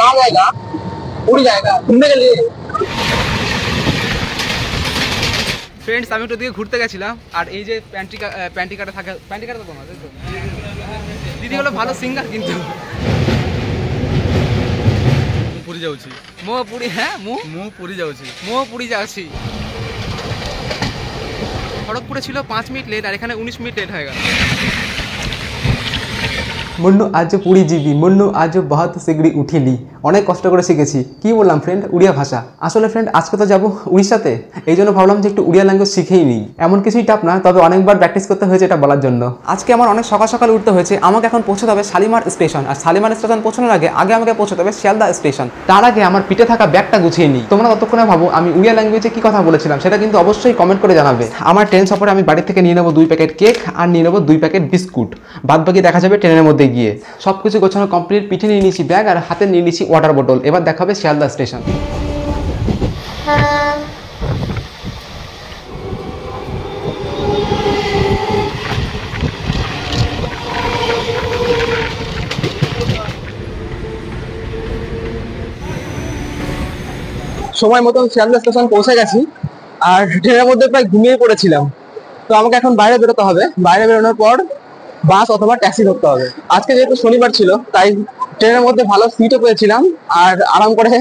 कहाँ जाएगा उड़ जाएगा घूमने के लिए। ফ্রেন্ডস আমি একটু দিকে ঘুরতে গেছিলাম আর এই যে প্যান্টি কাটা থাকে প্যান্টি কাটা তো তোমার দিদি হলো ভালো সিঙ্গার কিন্তু পুরী যাচ্ছি মো পুরী হ্যাঁ ମୁଁ ପୁରୀ ଯାଉଛି মো পুরী যাচ্ছি খড়গপুরে ছিল 5 মিনিট লেট আর এখানে 19 মিনিট লেট হয়ে গেল। মুন্নু আজ পুরী যাবি মুন্নু আজ বহুত শিগগিরি উঠিলি অনেক কষ্ট করে শিখেছি কি বললাম ফ্রেন্ড উড়িয়া ভাষা আসলে ফ্রেন্ড আজকে তো যাব উড়িষ্যাতে এই জন্য ভাবলাম যে একটু উড়িয়া ল্যাঙ্গুয়েজ শিখেই নিই এমন কিছুই টাফ না তবে অনেকবার প্র্যাকটিস করতে হয়েছে এটা বলার জন্য আজকে আমার অনেক সকাল সকাল উঠতে হয়েছে আমাকে এখন পৌঁছতে হবে শালিমার স্টেশন আর শালিমার স্টেশন পৌঁছানোর আগে আমাকে পৌঁছতে হবে শিয়ালদা স্টেশন তার আগে আমার পিঠে থাকা ব্যাগটা গুছিয়ে নিই তোমরা ততক্ষণে ভাবো আমি উড়িয়া ল্যাঙ্গুয়েজে কি কথা বলেছিলাম সেটা কিন্তু অবশ্যই কমেন্ট করে জানাবে আমার ট্রেন সফরে আমি বাড়ি থেকে নিয়ে নেবো 2 প্যাকেট কেক আর নিয়ে নেবো 2 প্যাকেট বিস্কুট বাদ বাকি দেখা যাবে ট্রেনের মধ্যে গিয়ে সবকিছু গোছানো কমপ্লিট পিঠে নিয়ে নিয়েছি ব্যাগ আর হাতে নিয়ে নিয়েছি ওয়াটার বোতল এবার দেখা হবে শিয়ালদা স্টেশন সময় মতন শিয়ালদা স্টেশন পৌঁছে গেছি আর ট্রেনের মধ্যে প্রায় ঘুমিয়ে পড়েছিলাম তো আমাকে এখন বাইরে বেরোতে হবে বাইরে বেরোনোর পর বাস অথবা ট্যাক্সি ধরতে হবে আজকে যেহেতু শনিবার ছিল তাই ট্রেনের মধ্যে ভালো সিটও পেয়েছিলাম আর আরাম করে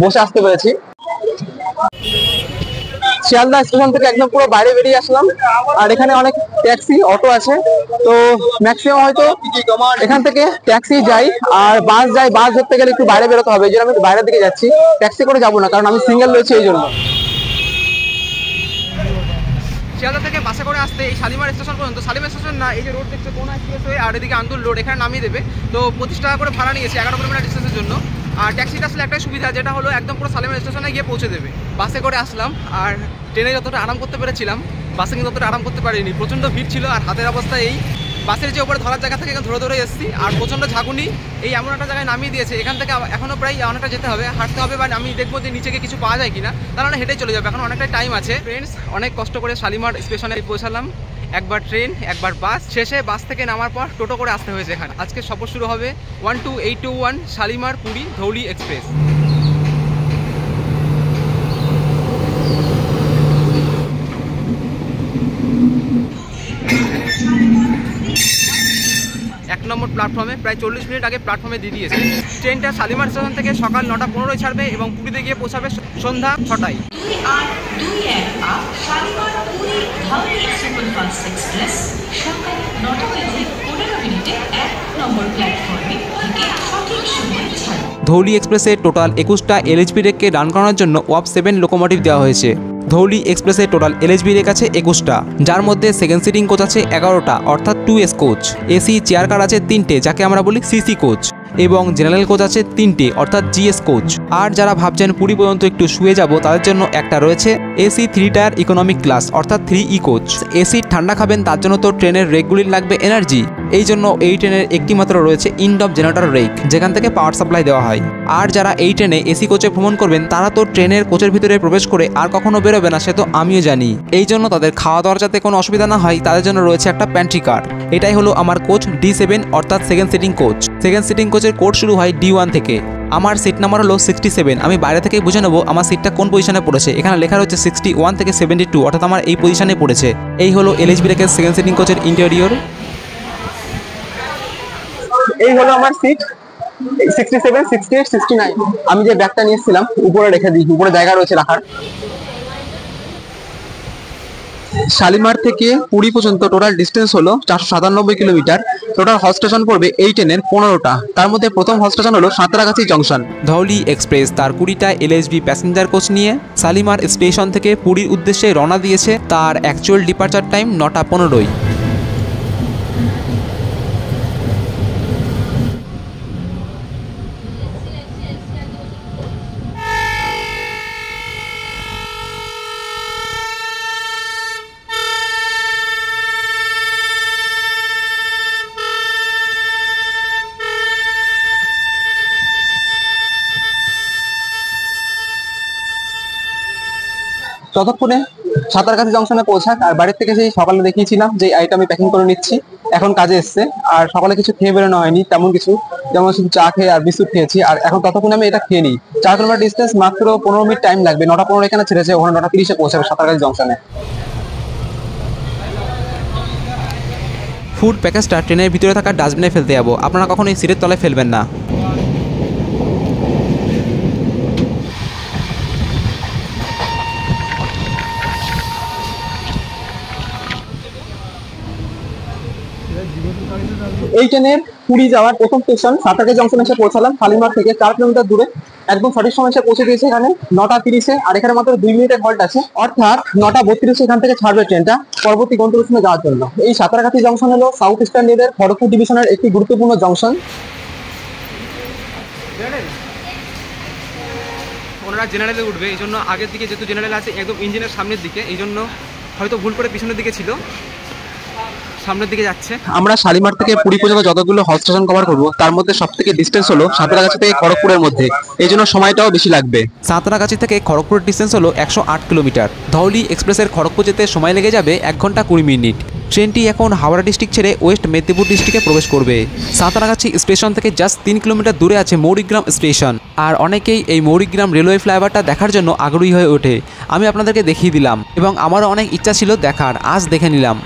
বসে আসতে পেরেছি শিয়ালদা স্টেশন থেকে একদম পুরো বাইরে বেরিয়ে আসলাম আর এখানে অনেক ট্যাক্সি অটো আছে তো ম্যাক্সিমাম হয়তো এখান থেকে ট্যাক্সি যাই আর বাস যাই বাস ধরতে গেলে একটু বাইরে বেরোতে হবে এই জন্য আমি বাইরের দিকে যাচ্ছি ট্যাক্সি করে যাবো না কারণ আমি সিঙ্গেল রয়েছি এই জন্য শিয়ালদা থেকে বাসে করে আসতে এই শালিমার স্টেশন পর্যন্ত শালিমার স্টেশন না এই যে রোড দেখছে কোন এক্সপ্রেস হয়ে আর এদিকে আন্দুল রোড এখানে নামিয়ে দেবে তো 25 টাকা করে ভাড়া নিয়েছে 11 কিলোমিটার ডিস্টেন্সের জন্য আর ট্যাক্সিটা আসলে একটাই সুবিধা যেটা হলো একদম পুরো শালিমার স্টেশনে গিয়ে পৌঁছে দেবে বাসে করে আসলাম আর ট্রেনে যতটা আরাম করতে পেরেছিলাম বাসে কিন্তু ততটা আরাম করতে পারিনি প্রচণ্ড ভিড় ছিল আর হাতের অবস্থা এই বাসের যে উপরে ধরার জায়গা থেকে ধরে ধরে এসেছি আর প্রচণ্ড ঝাঁকুনি এই এমন একটা জায়গায় নামিয়ে দিয়েছে এখান থেকে এখনও প্রায় অনেকটা যেতে হবে হাঁটতে হবে বা আমি দেখবো যে নিচে কিছু পাওয়া যায় কিনা তার মানে হেঁটেই চলে যাবে এখন অনেকটা টাইম আছে ফ্রেন্ডস অনেক কষ্ট করে শালিমার স্টেশনে পৌঁছালাম একবার ট্রেন একবার বাস শেষে বাস থেকে নামার পর টোটো করে আসতে হয়েছে এখানে আজকে সফর শুরু হবে 12821 শালিমার পুরী ধৌলি এক্সপ্রেস 1 নম্বর প্ল্যাটফর্মে প্রায় 40 মিনিট আগে প্ল্যাটফর্মে দিয়ে দিয়েছে ট্রেনটা শালিমার স্টেশন থেকে সকাল 9টা 15 ছাড়বে এবং পুরীতে গিয়ে পৌঁছাবে সন্ধ্যা 6টায় ধৌলি এক্সপ্রেসে টোটাল 21টা এলএইচবি রেককে রান করানোর জন্য ওয়াপ 7 লোকোমোটিভ দেওয়া হয়েছে ধৌলি এক্সপ্রেসে টোটাল এলএইচবি রেক আছে 21টা যার মধ্যে সেকেন্ড সিটিং কোচ আছে 11টা অর্থাৎ 2S coach AC chair car আছে 3টে যাকে আমরা বলি সিসি কোচ এবং জেনারেল কোচ আছে 3টে অর্থাৎ জিএস কোচ আর যারা ভাবছেন পুরী পর্যন্ত একটু শুয়ে যাব তাদের জন্য একটা রয়েছে এসি 3 টায়ার ইকোনমিক ক্লাস অর্থাৎ 3E কোচ এসি ঠান্ডা খাবেন তার জন্য তো ট্রেনের রেকগুলির লাগবে এনার্জি এই জন্য এই ট্রেনের একটি মাত্র রয়েছে ইনডপ জেনারেটর রেক যেখান থেকে পাওয়ার সাপ্লাই দেওয়া হয় আর যারা এই ট্রেনে এসি কোচে ভ্রমণ করবেন তারা তো ট্রেনের কোচের ভিতরে প্রবেশ করে আর কখনো বেরোবে না সে তো আমিও জানি এই জন্য তাদের খাওয়া দাওয়ার যাতে কোনো অসুবিধা না হয় তাদের জন্য রয়েছে একটা প্যান্ট্রি কার এটাই হলো আমার কোচ D7 অর্থাৎ second sitting coach second sitting কোচের কোড শুরু হয় D1 থেকে আমার সিট নাম্বার হলো 67 আমি বাইরে থেকে বুঝে নেবো আমার সিটটা কোন পজিশনে পড়েছে এখানে লেখা রয়েছে 61 থেকে 72 অর্থাৎ আমার এই পজিশনে পড়েছে এই হলো এলএইচবি রেকের সেকেন্ড সিটিং কোচের ইন্টেরিয়র এই হলো আমার সিট 67 68 69 আমি যে ব্যাগটা নিয়েছিলাম উপরে রেখে দিই উপরে জায়গা রয়েছে রাখার শালিমার থেকে পুরী পর্যন্ত টোটাল ডিস্টেন্স হলো 497 কিলোমিটার টোটাল হল স্টেশন পড়বে এই ট্রেনের 15টা তার মধ্যে প্রথম হল স্টেশন হলো সাঁতরাগাছি জংশন ধৌলি এক্সপ্রেস তার 20টা এলএইচবি প্যাসেঞ্জার কোচ নিয়ে শালিমার স্টেশন থেকে পুরীর উদ্দেশ্যে রওনা দিয়েছে তার অ্যাকচুয়াল ডিপার্চার টাইম 9টা 15 ততক্ষণে সাঁতারগাছি জংশনে পৌঁছাক আর বাড়ির থেকে সেই সকালে দেখিয়েছিলাম যে আইটা আমি প্যাকিং করে নিচ্ছি এখন কাজে এসছে। আর সকালে কিছু খেয়ে বেরোনো হয়নি তেমন কিছু, যেমন শুধু চা খেয়ে আর বিস্কুট খেয়েছি। আর এখন ততক্ষণে আমি এটা খেয়ে নিই। 4 কিলোমিটার ডিস্টেন্স, মাত্র 15 মিনিট টাইম লাগবে। 9টা 15 এখানে ছেড়েছে, ওখানে 9টা 30-এ পৌঁছাবে সাঁতারগাছি জংশনে। ফুড প্যাকেজটা ট্রেনের ভিতরে থাকা ডাস্টবিনে ফেলতে যাবো, আপনারা কখনোই সিটের তলায় ফেলবেন না। এই ট্রেনের পুরী যাওয়ার প্রথম স্টেশন সাঁতরাগাছি জংশন এসে পৌঁছালাম। শালিমার থেকে 4 কিলোমিটার দূরে। একদম সঠিক সময় এসে পৌঁছে দিয়েছে এখানে 9টা 30-এ। আর এখানে মাত্র 2 মিনিটের হল্ট আছে, অর্থাৎ 9টা 32-এ এখান থেকে ছাড়বে ট্রেনটা পরবর্তী গন্তব্যস্থলে যাওয়ার জন্য। এই সাঁতরাগাছি জংশন হলো সাউথ ইস্টার্ন রেলের খড়গপুর ডিভিশনের একটি গুরুত্বপূর্ণ জংশন। ওনারা জেনারেলে উঠবে, এই জন্য আগের দিকে যেহেতু জেনারেল আছে একদম ইঞ্জিনের সামনের দিকে, এই জন্য হয়তো ভুল করে পিছনের দিকে ছিল, সামনের দিকে যাচ্ছে। আমরা শালিমার থেকে পুরী পর্যন্ত যতগুলো হল স্টেশন কভার করবো তার মধ্যে সব থেকে ডিস্টেন্স হলো সাঁতরাগাছি থেকে খড়গপুরের মধ্যে, এই জন্য সময়টাও বেশি লাগবে। সাঁতরাগাছি থেকে খড়গপুরের ডিস্টেন্স হলো 108 কিলোমিটার। ধৌলি এক্সপ্রেসের খড়গপুর যেতে সময় লেগে যাবে 1 ঘন্টা 20 মিনিট। ট্রেনটি এখন হাওড়া ডিস্ট্রিক্ট ছেড়ে ওয়েস্ট মেদিনীপুর ডিস্ট্রিক্টে প্রবেশ করবে। সাঁতরাগাছি স্টেশন থেকে জাস্ট 3 কিলোমিটার দূরে আছে মৌরিগ্রাম স্টেশন। আর অনেকেই এই মৌরিগ্রাম রেলওয়ে ফ্লাইওভারটা দেখার জন্য আগ্রহী হয়ে ওঠে। আমি আপনাদেরকে দেখিয়ে দিলাম এবং আমারও অনেক ইচ্ছা ছিল দেখার, আজ দেখে নিলাম।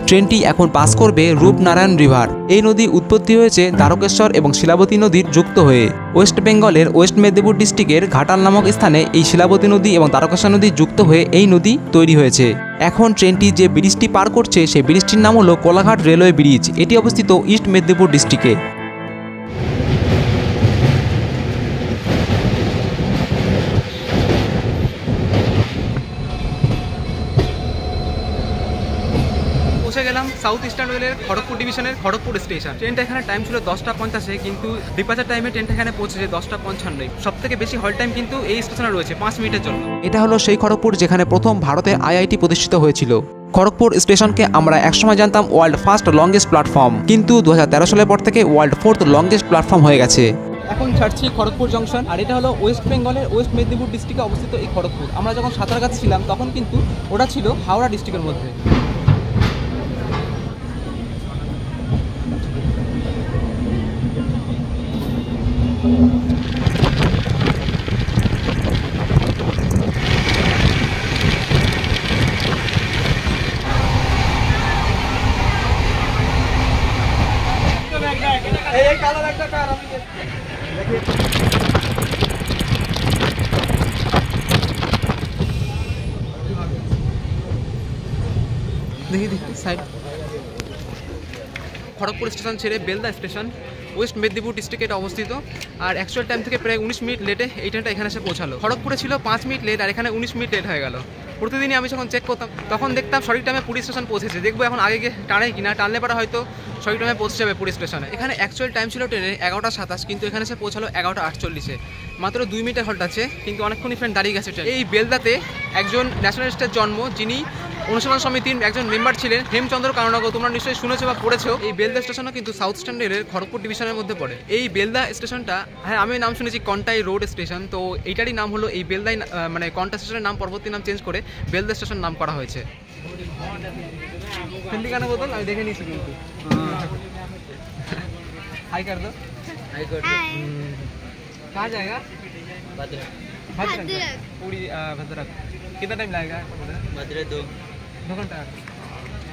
ট্রেনটি এখন পাস করবে রূপনারায়ণ রিভার। এই নদী উৎপত্তি হয়েছে দ্বারকেশ্বর এবং শিলাবতী নদীর যুক্ত হয়ে। ওয়েস্ট বেঙ্গলের ওয়েস্ট মেদিনীপুর ডিস্ট্রিক্টের ঘাটাল নামক স্থানে এই শিলাবতী নদী এবং দ্বারকেশ্বর নদী যুক্ত হয়ে এই নদী তৈরি হয়েছে। এখন ট্রেনটি যে ব্রিজটি পার করছে সেই ব্রিজটির নাম হলো কোলাঘাট রেলওয়ে ব্রিজ। এটি অবস্থিত ইস্ট মেদিনীপুর ডিস্ট্রিক্টে। পৌঁছে গেলাম সাউথ ইস্টার্ন রেলের খড়গপুর ডিভিশনের খড়গপুর স্টেশন। ট্রেনটা এখানে টাইম ছিল 10টা 50-এ, কিন্তু ডিপার্চার টাইমে ট্রেনটা এখানে পৌঁছেছে 10টা 55। সব থেকে বেশি হল্ট টাইম কিন্তু এই স্টেশনে রয়েছে 5 মিনিটের জন্য। এটা হলো সেই খড়গপুর যেখানে প্রথম ভারতের আইআইটি প্রতিষ্ঠিত হয়েছিল। খড়গপুর স্টেশনকে আমরা একসময় জানতাম ওয়ার্ল্ড ফার্স্ট লংগেস্ট প্ল্যাটফর্ম, কিন্তু 2013 সালের পর থেকে ওয়ার্ল্ড 4th লংগেস্ট প্ল্যাটফর্ম হয়ে গেছে। এখন ছাড়ছি খড়গপুর জংশন। আর এটা হলো ওয়েস্ট বেঙ্গলের ওয়েস্ট মেদিনীপুর ডিস্ট্রিক্টে অবস্থিত এই খড়গপুর। আমরা যখন সাঁতরাগাছি ছিলাম তখন কিন্তু ওটা ছিল হাওড়া ডিস্ট্রিক্টের মধ্যে। দেখি সাইড। খড়গপুর স্টেশন ছেড়ে বেলদা স্টেশন ওয়েস্ট মেদিনীপুর ডিস্ট্রিক্টে এটা অবস্থিত। আর অ্যাকচুয়াল টাইম থেকে প্রায় 19 মিনিট লেটে এই ট্রেনটা এখানে এসে পৌঁছালো। খড়গপুরে ছিল 5 মিনিট লেট, আর এখানে 19 মিনিট লেট হয়ে গেল। প্রতিদিনই আমি যখন চেক করতাম তখন দেখতাম সঠিক টাইমে পুরী স্টেশন পৌঁছেছে। দেখবো এখন আগে গিয়ে টানে কিনা, টানলে পরে হয়তো সঠিক টাইমে পৌঁছে যাবে পুরী স্টেশনে। এখানে অ্যাকচুয়াল টাইম ছিল ট্রেনে 11টা 27, কিন্তু এখানে এসে পৌঁছালো 11টা 48-এ। মাত্র 2 মিনিটের হল্ট আছে, কিন্তু অনেকক্ষণই ফ্রেন্ড দাঁড়িয়ে গেছে ট্রেন। এই বেলদাতে একজন ন্যাশনালিস্টের জন্ম, যিনি অনুশীলন সমিতির একজন মেম্বার ছিলেন, হেমচন্দ্র কারণাগত। তোমরা নিশ্চয়ই শুনেছো বা পড়েছো। এই বেলদা স্টেশনও কিন্তু সাউথ ইস্টার্ন রেলের খড়গপুর ডিভিশনের মধ্যে পড়ে। এই বেলদা স্টেশনটা, হ্যাঁ আমি নাম শুনেছি কন্টাই রোড স্টেশন, তো এইটারই নাম হলো এই বেলদাই, মানে কন্টা স্টেশনের নাম পরবর্তী নাম চেঞ্জ করে বেলদা স্টেশন নাম করা হয়েছে। হিন্দিকানা বোতল আমি দেখে নিয়েছি কিন্তু। हाय कर दो, हाय कर दो। कहाँ जाएगा? भद्रक। भद्रक पूरी भद्रक। कितना टाइम लगेगा? भद्रक 2 घंटा।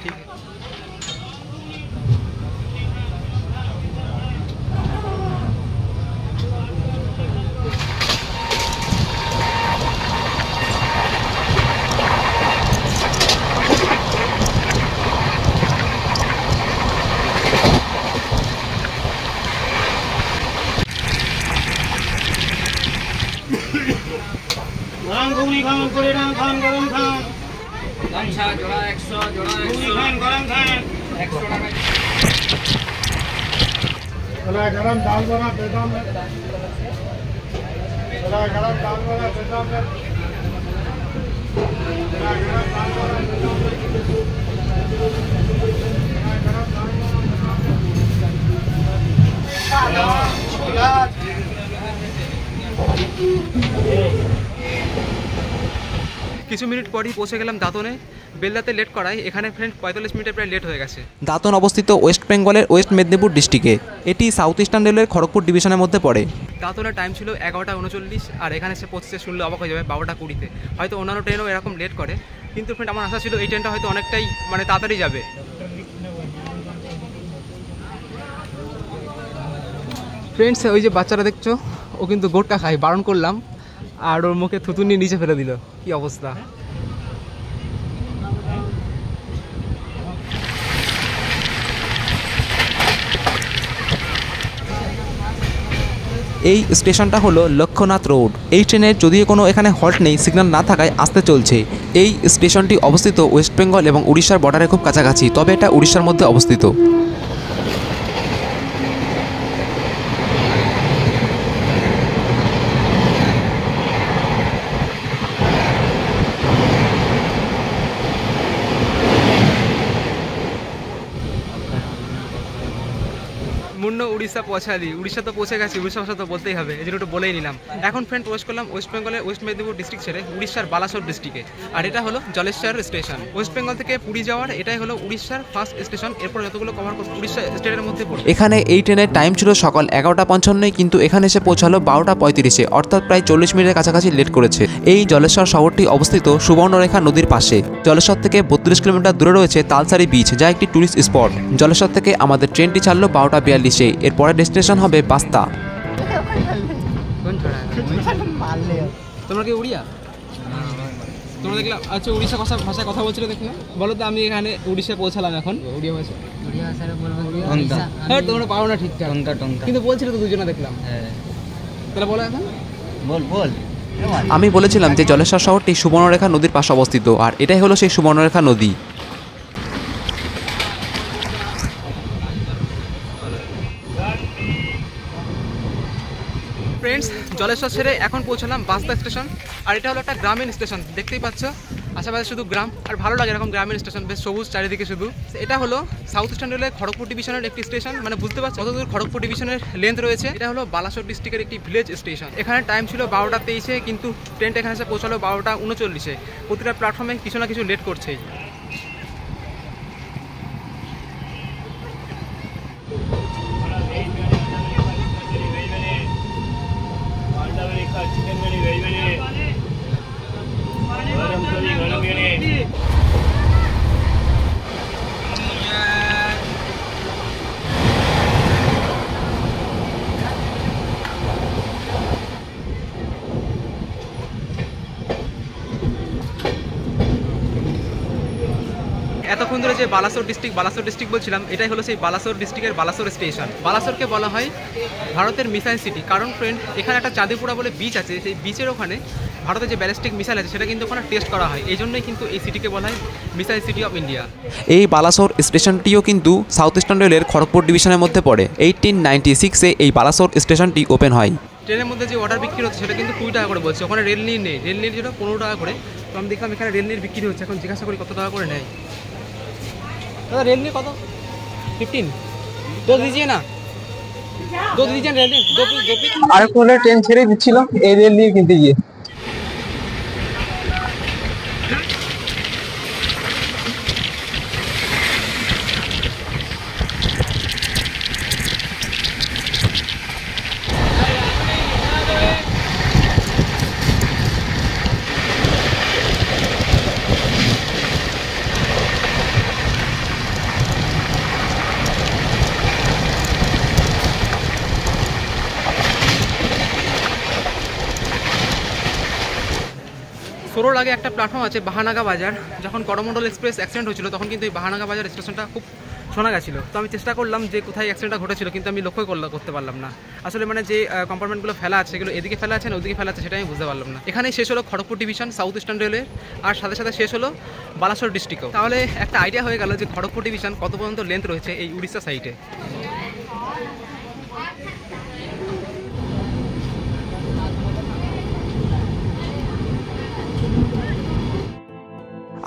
ठीक है। ঘুগনি খান, করে খান, গরম খান। গামছা জোড়া 100, জোড়া 100 খান, গরম খান 100 টাকা। चला गरम दाल बना बेटा में, चला गरम दाल बना बेटा में, चला गरम दाल बना बेटा में, কিছু মিনিট পরই পৌঁছে গেলাম দাঁতনে। বেলদাতে লেট করায় এখানে ফ্রেন্ড 45 মিনিটে প্রায় লেট হয়ে গেছে। দাঁতন অবস্থিত ওয়েস্ট বেঙ্গলের ওয়েস্ট মেদিনীপুর ডিস্ট্রিক্টে। এটি সাউথ ইস্টার্ন রেলের খড়গপুর ডিভিশনের মধ্যে পড়ে। দাঁতনের টাইম ছিল 11:39 আর এখানে সে পৌঁছতে শুনলে অবাক হয়ে যাবে 12:20। হয়তো অন্যান্য ট্রেনও এরকম লেট করে, কিন্তু ফ্রেন্ড আমার আশা ছিল এই ট্রেনটা হয়তো অনেকটাই তাড়াতাড়ি যাবে। ফ্রেন্ডস, ওই যে বাচ্চারা দেখছো, ও কিন্তু গোটকা খায়, বারণ করলাম আর ওর মুখে থুতু নিয়ে নিচে ফেলে দিল। কি অবস্থা! এই স্টেশনটা হলো লক্ষ্যনাথ রোড। এই ট্রেনের যদিও কোনো এখানে হল্ট নেই, সিগন্যাল না থাকায় আসতে চলছে। এই স্টেশনটি অবস্থিত ওয়েস্ট বেঙ্গল এবং উড়িষ্যার বর্ডারে খুব কাছাকাছি, তবে এটা উড়িষ্যার মধ্যে অবস্থিত। মুন্ড উড়িষ্যা পৌঁছালি, উড়িষ্যা তো পৌঁছে গেছি, উড়িষ্যা ভাষা তো বলতেই হবে, এই জন্য একটু বলেই নিলাম। এখন ফ্রেন্ড প্রবেশ করলাম ওয়েস্ট বেঙ্গলের ওয়েস্ট মেদিনীপুর ডিস্ট্রিক্ট ছেড়ে উড়িষ্যার বালাসোর ডিস্ট্রিক্টে। আর এটা হলো জলেশ্বর স্টেশন। ওয়েস্ট বেঙ্গল থেকে পুরী যাওয়ার এটাই হলো উড়িষ্যার ফার্স্ট স্টেশন। এরপর যতগুলো কভার করবো উড়িষ্যা স্টেটের মধ্যে পড়ে। এখানে এই ট্রেনের টাইম ছিল সকাল 11:55, কিন্তু এখানে এসে পৌঁছালো 12:35, অর্থাৎ প্রায় 40 মিনিটের কাছাকাছি লেট করেছে। এই জলেশ্বর শহরটি অবস্থিত সুবর্ণরেখা নদীর পাশে। জলেশ্বর থেকে 32 কিলোমিটার দূরে রয়েছে তালসারি বিচ, যা একটি টুরিস্ট স্পট। জলেশ্বর থেকে আমাদের ট্রেনটি ছাড়লো 12:42। এরপরে ডেস্টিনেশন হবে বাস্তা। তোমরা কি উড়িয়া? তোমরা দেখলাম আচ্ছা উড়িষ্যা ভাষায় কথা বলছিল, দেখলাম। বলো তো, আমি এখানে উড়িষ্যা পৌঁছালাম এখন। উড়িয়া ভাষা তোমরা পারো না ঠিকঠাক, কিন্তু বলছিল তো দুজনে দেখলাম। তাহলে বলো এখন, বল। আমি বলেছিলাম যে জলেশ্বর শহরটি সুবর্ণরেখা নদীর পাশে অবস্থিত, আর এটাই হলো সেই সুবর্ণরেখা নদী। ফ্রেন্ডস, জলেশ্বর ছেড়ে এখন পৌঁছলাম বাস্তা স্টেশন। আর এটা হলো একটা গ্রামীণ স্টেশন, দেখতেই পাচ্ছ আশেপাশে শুধু গ্রাম। আর ভালো লাগে এরকম গ্রামীণ স্টেশন, বেশ সবুজ চারিদিকে শুধু। এটা হলো সাউথ ইস্টার্ন রেলের খড়গপুর ডিভিশনের একটি স্টেশন। বুঝতে পারছো কতদূর খড়গপুর ডিভিশনের লেন্থ রয়েছে। এটা হলো বালাসোর ডিস্ট্রিক্টের একটি ভিলেজ স্টেশন। এখানে টাইম ছিল 12:23, কিন্তু ট্রেনটা এখানে এসে পৌঁছালো 12:39। প্রতিটা প্ল্যাটফর্মে কিছু না কিছু লেট করছেই। এতক্ষণ ধরে যে বালাসোর ডিস্ট্রিক্ট বলছিলাম, এটাই হলো সেই বালাসোর ডিস্ট্রিক্টের বালাসোর স্টেশন। বালাসোরকে বলা হয় ভারতের মিসাইল সিটি, কারণ ফ্রেন্ড এখানে একটা চাঁদিপুরা বলে বিচ আছে। সেই বিচের ওখানে ভারতের যে ব্যালিস্টিক মিসাইল আছে সেটা কিন্তু ওখানে টেস্ট করা হয়। এই জন্যই কিন্তু এই সিটিকে বলা হয় মিসাইল সিটি অফ ইন্ডিয়া। এই বালাসোর স্টেশনটিও কিন্তু সাউথ ইস্টার্ন রেলের খড়গপুর ডিভিশনের মধ্যে পড়ে। 1896-এ এই বালাসোর স্টেশনটি ওপেন হয়। ট্রেনের মধ্যে যে অর্ডার বিক্রি হচ্ছে সেটা কিন্তু 20 টাকা করে বলছে। ওখানে রেল নিয়ে নেই, রেল নিয়ে যেটা 15 টাকা করে। তো আমি দেখলাম এখানে রেল নিয়ে বিক্রি হচ্ছে। এখন জিজ্ঞাসা করি কত টাকা করে নেয়। दादा रेल में कत 15 दो दीजिए ना, दो दीजिए रेल में दो पीस। আর কোলে ট্রেন ছেড়ে দিচ্ছিল এই রেল নিয়ে কিনতে গিয়ে। সোরোর আগে একটা প্ল্যাটফর্ম আছে বাহানাগা বাজার। যখন করমন্ডল এক্সপ্রেস অ্যাক্সিডেন্ট হয়েছিল তখন কিন্তু এই বাহানাগা বাজার স্টেশনটা খুব শোনা গেছিলো। তো আমি চেষ্টা করলাম যে কোথায় অ্যাক্সিডেন্টটা ঘটেছিল, কিন্তু আমি লক্ষ্য করতে পারলাম না। আসলে মানে যে কম্পার্টমেন্টগুলো ফেলা আছে সেগুলো এদিকে ফেলা আছে না ওদিকে ফেলা আছে সেটা আমি বুঝতে পারলাম না। এখানেই শেষ হলো Kharagpur division south eastern railway, আর সাথে সাথে শেষ হলো বালাসোর ডিস্ট্রিক্টও। তাহলে একটা আইডিয়া হয়ে গেল যে খড়গপুর ডিভিশন কত পর্যন্ত লেন্থ রয়েছে এই উড়িষ্যা সাইডে।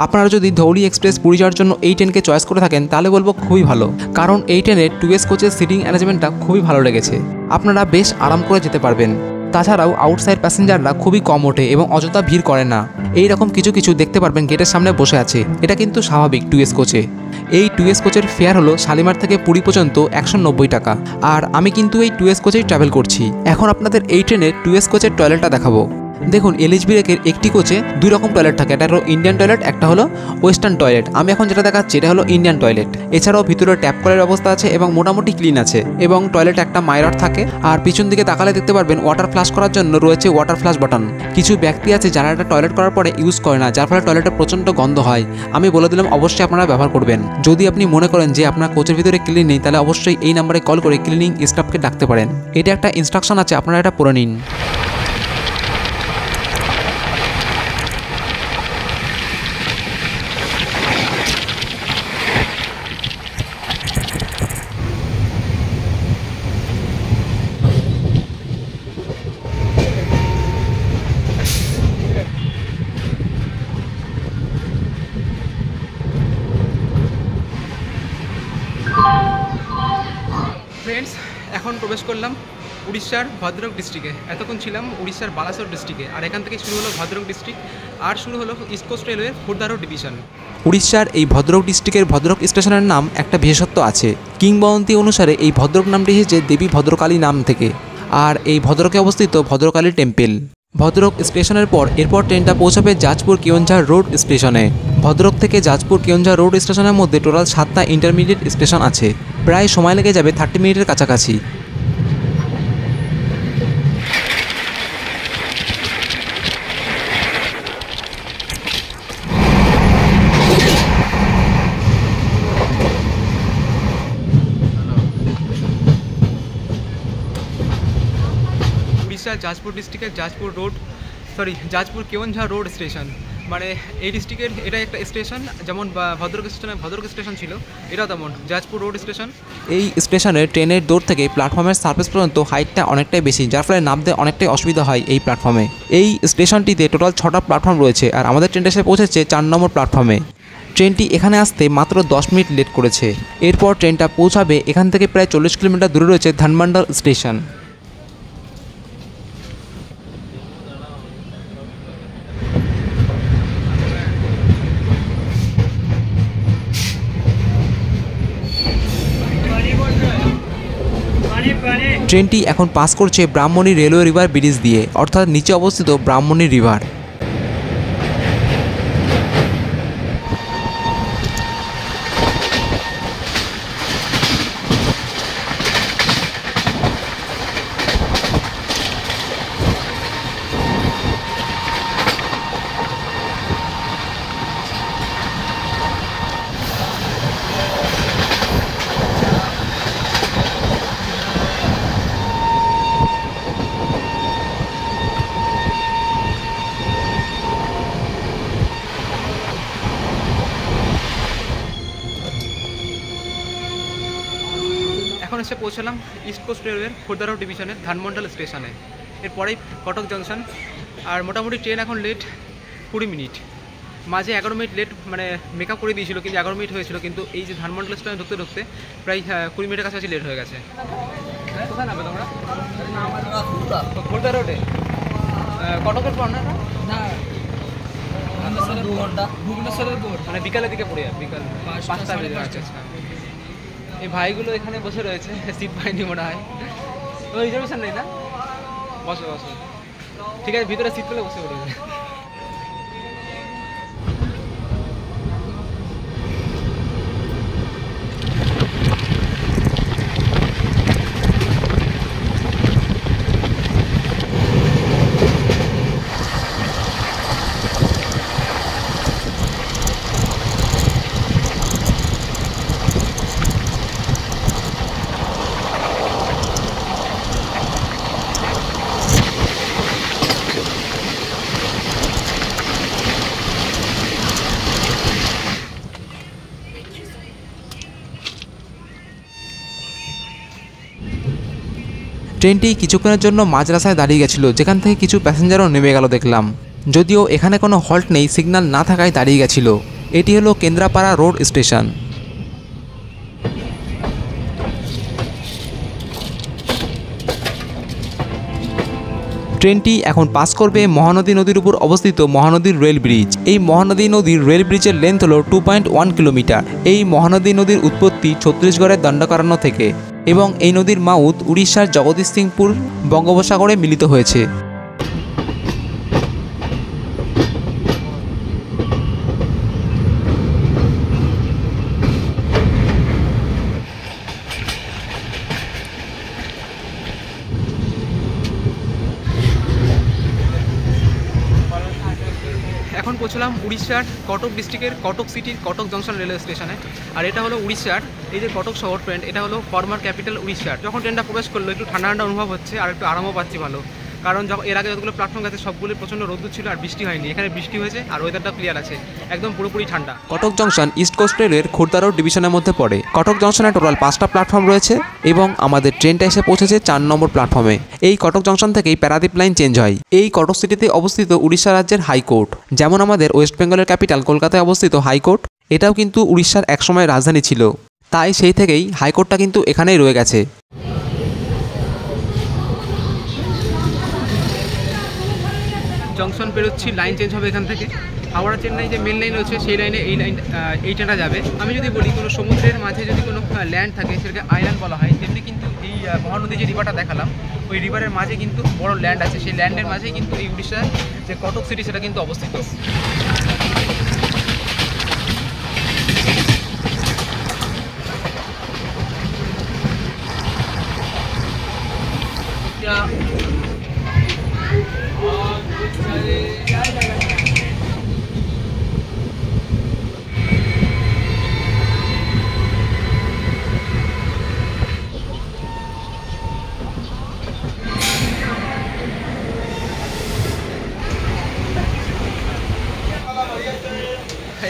আপনারা যদি ধৌলি এক্সপ্রেস পুরী যাওয়ার জন্য এই ট্রেনকে চয়েস করে থাকেন তাহলে বলবো খুবই ভালো, কারণ এই ট্রেনের 2S কোচের সিটিং অ্যারেঞ্জমেন্টটা খুবই ভালো লেগেছে। আপনারা বেশ আরাম করে যেতে পারবেন। তাছাড়াও আউটসাইড প্যাসেঞ্জাররা খুবই কম ওঠে এবং অযথা ভিড় করে না। এই রকম কিছু দেখতে পারবেন গেটের সামনে বসে আছে, এটা কিন্তু স্বাভাবিক 2S কোচে। এই 2S কোচের ফেয়ার হলো শালিমার থেকে পুরী পর্যন্ত 190 টাকা। আর আমি কিন্তু এই 2S কোচেই ট্রাভেল করছি। এখন আপনাদের এই ট্রেনের 2S কোচের টয়লেটটা দেখাবো। দেখুন, LHB রেকের একটি কোচে দুই রকম টয়লেট থাকে, একটা হলো ইন্ডিয়ান টয়লেট, একটা হলো ওয়েস্টার্ন টয়লেট। আমি এখন যেটা দেখাচ্ছি এটা হলো ইন্ডিয়ান টয়লেট। এছাড়াও ভিতরে ট্যাপ কলের ব্যবস্থা আছে এবং মোটামুটি ক্লিন আছে, এবং টয়লেটে একটা মাইরার থাকে। আর পিছন দিকে তাকালে দেখতে পারবেন ওয়াটার ফ্লাশ করার জন্য রয়েছে ওয়াটার ফ্লাশ বাটন। কিছু ব্যক্তি আছে যারা এটা টয়লেট করার পরে ইউজ করে না, যার ফলে টয়লেটে প্রচণ্ড গন্ধ হয়। আমি বলে দিলাম অবশ্যই আপনারা ব্যবহার করবেন। যদি আপনি মনে করেন যে আপনার কোচের ভিতরে ক্লিন নেই, তাহলে অবশ্যই এই নাম্বারে কল করে ক্লিনিং স্টাফকে ডাকতে পারেন। এটা একটা ইনস্ট্রাকশন আছে, আপনারা এটা পড়ে নিন। ফ্রেন্ডস, এখন প্রবেশ করলাম উড়িষ্যার ভদ্রক ডিস্ট্রিক্টে। এতক্ষণ ছিলাম উড়িষ্যার বালাসোর ডিস্ট্রিক্টে, আর এখান থেকে শুরু হলো ভদ্রক ডিস্ট্রিক্ট, আর শুরু হলো ইস্ট কোস্ট রেলওয়ের খুরদা রোড ডিভিশন। উড়িষ্যার এই ভদ্রক ডিস্ট্রিক্টের ভদ্রক স্টেশনের নাম একটা বিশেষত্ব আছে। কিংবদন্তি অনুসারে এই ভদ্রক নামটি এসেছে দেবী ভদ্রকালী নাম থেকে। আর এই ভদ্রকে অবস্থিত ভদ্রকালী টেম্পল। ভদ্রক স্টেশনের পর এরপর ট্রেনটা পৌঁছাবে জাজপুর কেওনঝাড় রোড স্টেশনে। ভদ্রক থেকে জাজপুর কেওনঝাড় রোড স্টেশনের মধ্যে টোটাল 7টা ইন্টারমিডিয়েট স্টেশন আছে। প্রায় সময় লেগে যাবে 30 মিনিটের কাছাকাছি। উড়িষ্যার জাজপুর ডিস্ট্রিক্টের জাজপুর কেওনঝাড় রোড স্টেশন, মানে এই ডিস্ট্রিক্টের এটা একটা স্টেশন। যেমন ভদ্রক স্টেশন ছিল, এটা তেমন জাজপুর রোড স্টেশন। এই স্টেশনে ট্রেনের দৌড় থেকে প্ল্যাটফর্মের সার্ফেস পর্যন্ত হাইটটা অনেকটাই বেশি, যার ফলে নামতে অনেকটাই অসুবিধা হয় এই প্ল্যাটফর্মে। এই স্টেশনটিতে টোটাল 6টা প্ল্যাটফর্ম রয়েছে, আর আমাদের ট্রেনটা এসে পৌঁছেছে 4 নম্বর প্ল্যাটফর্মে। ট্রেনটি এখানে আসতে মাত্র 10 মিনিট লেট করেছে। এরপর ট্রেনটা পৌঁছাবে এখান থেকে প্রায় 40 কিলোমিটার দূরে রয়েছে ধানমন্ডল স্টেশন। ট্রেনটি এখন পাস করছে ব্রাহ্মণী রেলওয়ে রিভার ব্রিজ দিয়ে, অর্থাৎ নিচে অবস্থিত ব্রাহ্মণী রিভার। এখন এসে পৌঁছলাম ইস্ট কোস্ট রেলওয়ের খুরদা রোড ডিভিশনের ধানমন্ডল স্টেশনে। এরপরেই কটক জংশন। আর মোটামুটি ট্রেন এখন লেট 20 মিনিট। মাঝে 11 মিনিট লেট, মানে মেকআপ করে দিয়েছিল, কিন্তু 11 মিনিট হয়েছিল। কিন্তু এই যে ধানমন্ডল স্টেশনে ঢুকতে প্রায় 20 মিনিটের কাছাকাছি লেট হয়ে গেছে। কোথায় নামবে তোমরা? খুরদা রোডে কটকের পর না? ভুবনেশ্বরের পর, মানে বিকালের দিকে পড়ে যাবে, বিকাল 5টা বেজে। আচ্ছা, এই ভাইগুলো এখানে বসে রয়েছে, সিট পাইনি মনে হয়। তো রিজার্ভেশন নেই না? বসো। ঠিক আছে, ভিতরে সিট পেলে বসে পড়বে। ট্রেনটি কিছুক্ষণের জন্য মাঝ রাস্তায় দাঁড়িয়ে গেছিল, যেখান থেকে কিছু প্যাসেঞ্জারও নেমে গেল দেখলাম। যদিও এখানে কোনো হল্ট নেই, সিগন্যাল না থাকায় দাঁড়িয়ে গেছিল। এটি হলো কেন্দ্রাপাড়া রোড স্টেশন। ট্রেনটি এখন পাস করবে মহানদী নদীর উপর অবস্থিত মহানদীর রেল ব্রিজ। এই মহানদী নদীর রেল ব্রিজের লেন্থ হলো 2.1 কিলোমিটার। এই মহানদী নদীর উৎপত্তি ছত্তিশগড়ের দণ্ডকারণ্য থেকে এবং এই নদীর মাউথ উড়িষ্যার জগদীশসিংপুর বঙ্গোপসাগরে মিলিত হয়েছে। এখন পৌঁছলাম উড়িষ্যার কটক ডিস্ট্রিক্টের কটক সিটির কটক জংশন রেলওয়ে স্টেশনে। আর এটা হলো উড়িষ্যার এই যে কটক শহর ট্রেন, এটা হলো ফর্মার ক্যাপিটাল উড়িষ্যার। যখন ট্রেনটা প্রবেশ করলো একটু ঠান্ডা ঠান্ডা অনুভব হচ্ছে আর একটু আরামও পাচ্ছি ভালো, কারণ যখন এর আগে যতগুলো প্ল্যাটফর্ম গেছে সবগুলো প্রচণ্ড রোদ্দুর ছিল আর বৃষ্টি হয়নি। এখানে বৃষ্টি হয়েছে আর ওয়েদারটা ক্লিয়ার আছে, একদম পুরোপুরি ঠান্ডা। কটক জংশন ইস্ট কোস্ট রেলের খুর্দা রোড ডিভিশনের মধ্যে পড়ে। কটক জংশনে টোটাল 5টা প্ল্যাটফর্ম রয়েছে এবং আমাদের ট্রেনটা এসে পৌঁছেছে 4 নম্বর প্ল্যাটফর্মে। এই কটক জংশন থেকেই প্যারাদীপ লাইন চেঞ্জ হয়। এই কটক সিটিতে অবস্থিত উড়িষ্যা রাজ্যের হাইকোর্ট। যেমন আমাদের ওয়েস্ট বেঙ্গলের ক্যাপিটাল কলকাতায় অবস্থিত হাইকোর্ট, এটাও কিন্তু উড়িষ্যার একসময় রাজধানী ছিল, তাই সেই থেকেই হাইকোর্টটা কিন্তু এখানেই রয়ে গেছে। জংশন পেরোচ্ছি, লাইন চেঞ্জ হবে এখান থেকে। হাওড়া চেন্নাই যে মেন লাইন রয়েছে সেই লাইনে এই ট্রেনটা যাবে। আমি যদি বলি কোনো সমুদ্রের মাঝে যদি কোনো ল্যান্ড থাকে সেটাকে আইল্যান্ড বলা হয়, তেমনি কিন্তু এই মহানদী যে রিভারটা দেখালাম ওই রিভারের মাঝে কিন্তু বড় ল্যান্ড আছে, সেই ল্যান্ডের মাঝেই কিন্তু এই উড়িষ্যার যে কটক সিটি সেটা কিন্তু অবস্থিত।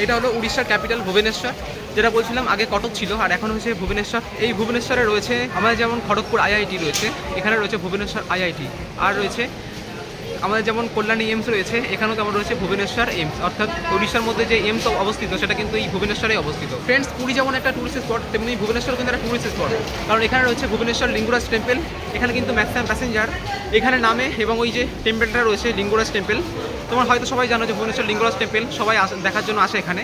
এটা হলো উড়িষ্যার ক্যাপিটাল ভুবনেশ্বর, যেটা বলছিলাম আগে কটক ছিল আর এখন হচ্ছে ভুবনেশ্বর। এই ভুবনেশ্বরে রয়েছে আমাদের যেমন খড়গপুর আইআইটি রয়েছে, এখানে রয়েছে ভুবনেশ্বর আইআইটি। আর রয়েছে আমাদের যেমন কল্যাণী এইমস রয়েছে, এখানেও তেমন রয়েছে ভুবনেশ্বর এইমস। অর্থাৎ উড়িষ্যার মধ্যে যে এইমস অবস্থিত সেটা কিন্তু এই ভুবনেশ্বরেই অবস্থিত। ফ্রেন্ডস, পুরী যেমন একটা টুরিস্ট স্পট, তেমনি ভুবনেশ্বর কিন্তু একটা টুরিস্ট স্পট, কারণ এখানে রয়েছে ভুবনেশ্বর লিঙ্গরাজ টেম্পল। এখানে কিন্তু ম্যাক্সিমাম প্যাসেঞ্জার এখানে নামে এবং ওই যে টেম্পলটা রয়েছে লিঙ্গরাজ টেম্পল, তোমার হয়তো সবাই জানো যে ভুবনেশ্বর লিঙ্গরাজ টেম্পল সবাই দেখার জন্য আসে এখানে।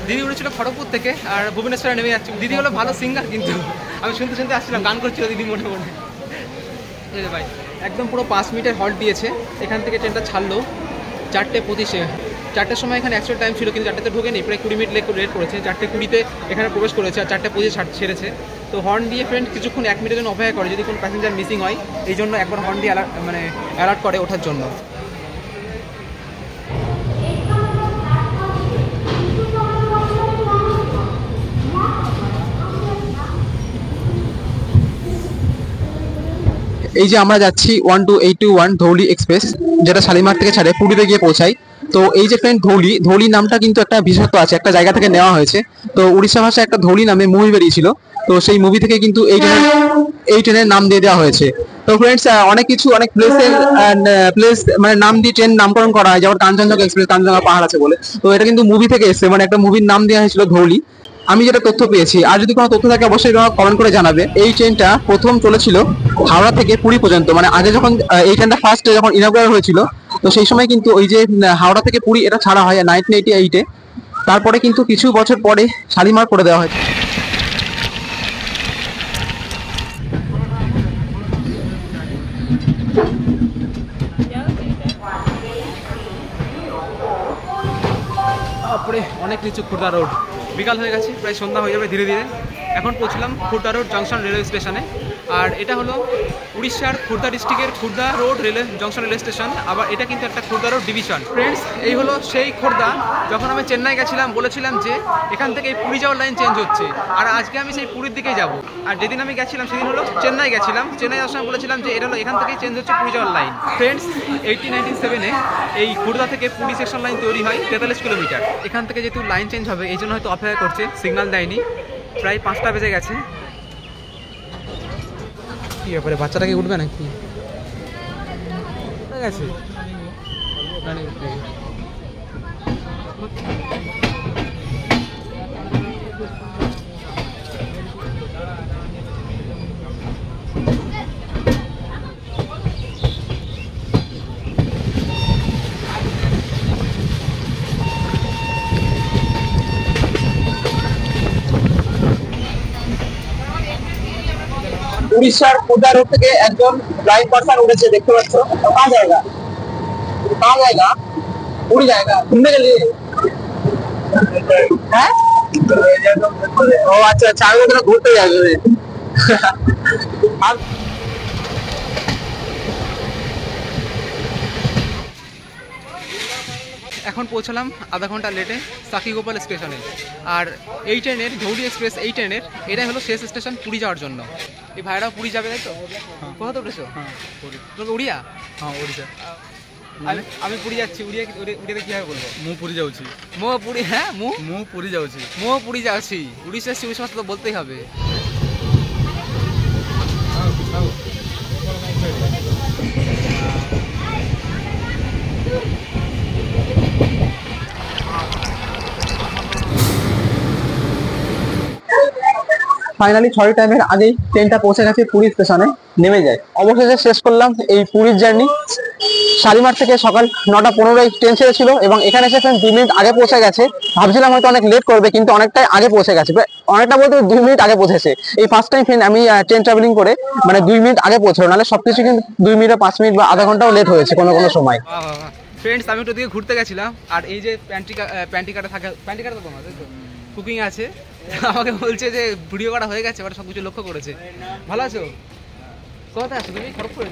দিদি উঠেছিল খড়গপুর থেকে আর ভুবনেশ্বরে নেমে যাচ্ছে। দিদি হলো ভালো সিঙ্গার, কিন্তু আমি শুনতে শুনতে আসছিলাম, গান করছিল দিদি মনে মনে। ভাই একদম পুরো 5 মিনিটের হল্ট দিয়েছে। এখান থেকে ট্রেনটা ছাড়লো 4:25-এ। 4টের সময় এখানে অ্যাকচুয়াল টাইম ছিল, কিন্তু 4টেতে ঢোকেনি, প্রায় 20 মিনিট লেট করেছে। 4:20-তে এখানে প্রবেশ করেছে আর 4:25 ছেড়েছে। তো হর্ন দিয়ে ফ্রেন্ড কিছুক্ষণ 1 মিনিটের জন্য অপেক্ষা করে, যদি কোনো প্যাসেঞ্জার মিসিং হয় এই জন্য একবার হর্ন দিয়ে অ্যালার্ট করে ওঠার জন্য। এই যে আমরা যাচ্ছি 12821 ধৌলি এক্সপ্রেস, যেটা শালিমার থেকে ছাড়ে পুরীতে গিয়ে পৌঁছায়। তো এই যে ফ্রেন্ড ধৌলি নামটা কিন্তু একটা বিশেষত্ব আছে, একটা জায়গা থেকে নেওয়া হয়েছে। তো উড়িষ্যা ভাষায় একটা ধৌলি নামে মুভি বেরিয়েছিল, তো সেই মুভি থেকে কিন্তু এই ট্রেনের নাম দিয়ে দেওয়া হয়েছে। তো ফ্রেন্ডস, অনেক প্লেস মানে নাম দিয়ে ট্রেন নামকরণ করা হয়, যেমন কাঞ্চনজঙ্ঘা এক্সপ্রেস, কাঞ্চনজঙ্ঘা পাহাড় আছে বলে। তো এটা কিন্তু মুভি থেকে এসেছে, মানে একটা মুভির নাম দেওয়া হয়েছিল ধৌলি। আমি যেটা তথ্য পেয়েছি, আর যদি কোনো তথ্য থাকে অবশ্যই কমেন্ট করে জানাবে। এই ট্রেনটা প্রথম চলেছিল হাওড়া থেকে পুরী পর্যন্ত, মানে আগে যখন এই ট্রেনটা ফার্স্ট যখন ইনঅগ্রেট হয়েছিল, তো সেই সময় কিন্তু ওই যে হাওড়া থেকে পুরী এটা ছাড়া হয় 1988-এ। তারপরে কিন্তু কিছু বছর পরে শালিমার করে দেওয়া হয়েছে। তারপরে অনেক নিচু খুর্দা রোড, বিকাল হয়ে গেছে, প্রায় সন্ধ্যা হয়ে যাবে ধীরে ধীরে। এখন পৌঁছলাম খুর্দা রোড জংশন রেলওয়ে স্টেশনে। আর এটা হলো উড়িষ্যার খুর্দা ডিস্ট্রিক্টের Khurda road junction railway station. আবার এটা কিন্তু একটা খুর্দা রোড ডিভিশন। ফ্রেন্ডস, এই হলো সেই খুর্দা। যখন আমি চেন্নাই গেছিলাম বলেছিলাম যে এখান থেকে এই পুরী যাওয়ার লাইন চেঞ্জ হচ্ছে, আর আজকে আমি সেই পুরীর দিকেই যাব। আর যেদিন আমি গেছিলাম সেদিন হলো চেন্নাই গেছিলাম, চেন্নাই যাওয়ার সময় বলেছিলাম যে এটা হলো এখান থেকেই চেঞ্জ হচ্ছে পুরী যাওয়ার লাইন। ফ্রেন্ডস, 1897-এ এই খুর্দা থেকে পুরী সেকশন লাইন তৈরি হয় 43 কিলোমিটার। এখান থেকে যেহেতু লাইন চেঞ্জ হবে এই জন্য হয়তো অপেক্ষা করছে, সিগন্যাল দেয়নি। প্রায় 5টা বেজে গেছে। কি ব্যাপারে বাচ্চাটা কি উঠবে নাকি? উঠে গেছে। রানী উঠে গেছে। উড়িষ্যার খুর্দা রোড থেকে একজন ব্লাইন্ড পার্সন উঠেছে, দেখতে পাচ্ছ। कहाँ जाएगा? कहाँ जाएगा? उड़ जाएगा। घूमने के लिए हैं? ও আচ্ছা আচ্ছা, আমি ওখানে ঘুরতে যাবে। এখন পৌঁছলাম আধা ঘন্টা লেটে সাকিগোপাল স্টেশনে। আর এই ট্রেনের ধৌলি এক্সপ্রেস এই ট্রেনের এটাই হলো শেষ স্টেশন পুরী যাওয়ার জন্য। এই ভাইরাও পুরী যাবে, তাই তো? কোথা তো উঠেছো? তোকে উড়িয়া? হ্যাঁ ওড়িশা। আমি পুরী যাচ্ছি। উড়িয়াতে কীভাবে বলবো? ମୁଁ ପୁରୀ ଯାଉଛି। মো পুরী, হ্যাঁ ମୁଁ ପୁରୀ যাଉଛି। মো পুরী যাচ্ছি। উড়িষ্যা এসছি, উড়িষ্যা তো বলতেই হবে। ফাইনালি 6 টাইমের আগেই ট্রেনটা পৌঁছে গেছে পুরী স্টেশনে, নেমে যায়। অবশেষে শেষ করলাম এই পুরীর জার্নি। শালিমার থেকে সকাল 9:15 ট্রেন ছেড়েছিল এবং এখানে এসে 2 মিনিট আগে পৌঁছে গেছে। ভাবছিলাম হয়তো অনেক লেট করবে, কিন্তু অনেকটাই আগে পৌঁছে গেছে। অনেকটা বলতে 2 মিনিট আগে পৌঁছেছে। এই ফার্স্ট টাইম আমি ট্রেন ট্রাভেলিং করে মানে 2 মিনিট আগে পৌঁছলো, নাহলে সবকিছু কিন্তু 2 মিনিট 5 মিনিট বা আধা ঘন্টাও লেট হয়েছে কোনো কোনো সময়। ফ্রেন্ডস, আমি একটু দিকে ঘুরতে গেছিলাম, আর এই যে প্যান্টিকাটা থাকে, প্যান্টিকাটা তো তোমার, তাই তো? কুকিং আছে, আমাকে বলছে যে ভিডিও করা হয়ে গেছে, বাট সব কিছু লক্ষ্য করেছে। ভালো আছো? কোথায় আছো তুমি? খড়গপুর?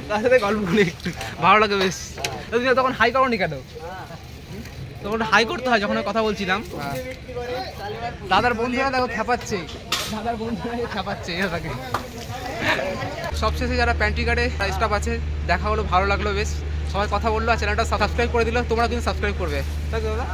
তার সাথে গল্প করি একটু, ভালো লাগে বেশ। তুমি তখন হাই করোনি কেন? তখন হাই করতে হয় যখন আমি কথা বলছিলাম। দাদার বন্ধুরা দেখো খেপাচ্ছে, থাকে। সবশেষে যারা প্যান্টিকারে স্টাফ আছে দেখা হলো, ভালো লাগলো বেশ। সবাই কথা বললো, আর চ্যানেলটা সাবস্ক্রাইব করে দিল। তোমরা কিন্তু সাবস্ক্রাইব করবে, তাই তো দাদা?